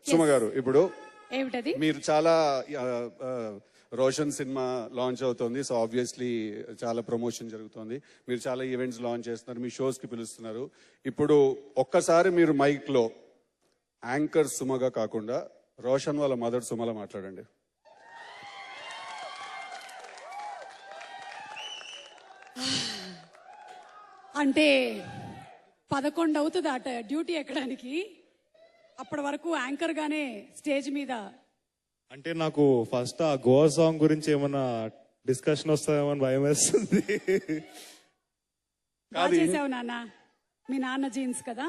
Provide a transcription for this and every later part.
సుమ గారు ఇప్పుడు ఏమిటది? మీరు చాలా రోషన్ సినిమా లాంచ్ అవుతుంది, సో ఆబ్వియస్లీ చాలా ప్రమోషన్ జరుగుతుంది, మీరు చాలా ఈవెంట్స్ లాంచ్ చేస్తున్నారు, మీ షోస్ కి పిలుస్తున్నారు. ఇప్పుడు ఒక్కసారి మీరు మైక్ లో యాంకర్ సుమగా కాకుండా రోషన్ వాళ్ళ మదర్ సుమలా మాట్లాడండి. అంటే 11 అవుతుంది అట డ్యూటీ ఎక్కడానికి. అప్పటి వరకు యాంకర్ గానే స్టేజ్ మీద. అంటే నాకు ఫస్ట్ ఆ గోవా సాంగ్ గురించి ఏమన్నా డిస్కషన్ వస్తుందేమో అని భయం వేస్తుంది. బాగా చేసావు నాన్న, మీ నాన్న జీన్స్ కదా.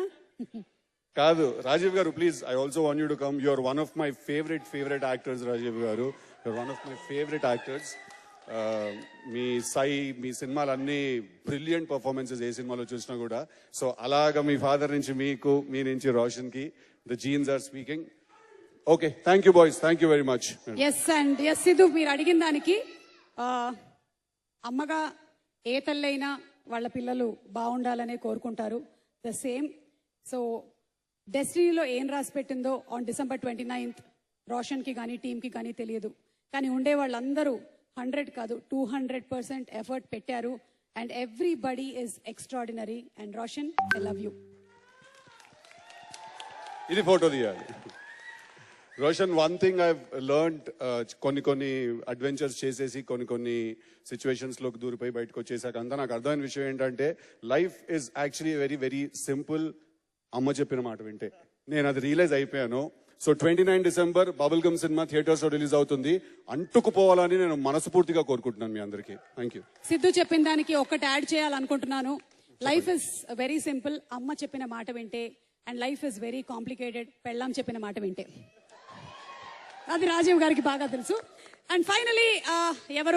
కాదు Rajiv garu, please, I also want you to come. You're one of my favourite actors. Rajiv garu, you're one of my favourite actors. మీ మీ సినిమాలన్నీ బ్రిలియంట్ పర్ఫార్మెన్సెస్ ఏ సినిమాలో చూసినా కూడా. సో అలాగా మీ ఫాదర్ నుంచి మీకు, మీ నుంచి రోషన్ కి the jeans are speaking. Okay, thank you boys, thank you very much. Yes and yes Siddhu, మీరు అడిగిన దానికి అమ్మగా ఏ తల్లైనా వాళ్ళ పిల్లలు బాగుండాలనే కోరుకుంటారు. The same. సో డెస్టినీలో ఏం రాసి పెట్టిందో ఆన్ December 29th రోషన్ కి కానీ టీమ్ కి కానీ తెలియదు. కానీ ఉండే వాళ్ళందరూ 100 కాదు 200% ఎఫర్ట్ పెట్టారు. And everybody is extraordinary. And Roshan, I love you. ఇది ఫోటో తీయాలి. Roshan, one thing I learned, కొన్ని అడ్వెంచర్స్ చేసేసి కొన్ని సిచ్యువేషన్స్ లోకి దూరిపోయి బయటకు వచ్చేసాక అంతా నాకు అర్థమైన విషయం ఏంటంటే life is actually very very simple. అమ్మ చెప్పిన మాట వింటే నేను అది రియలైజ్ అయిపోయాను. So 29 December bubble gum cinema theatres లో రిలీజ్ అవుతుంది. అంటుకుపోవాలని నేను మనస్ఫూర్తిగా కోరుకుంటున్నాను మీ అందరికీ. Thank you. సిద్ధు చెప్పిన దానికి ఒకటి యాడ్ చేయాలనుకుంటున్నాను. లైఫ్ ఇస్ వెరీ సింపుల్, అమ్మ చెప్పిన మాట వింటే. And life is very complicated, పెళ్ళాం చెప్పిన మాట వింటే. అది రాజీవ్ గారికి బాగా తెలుసు. అండ్ ఫైనలీ ఎవరు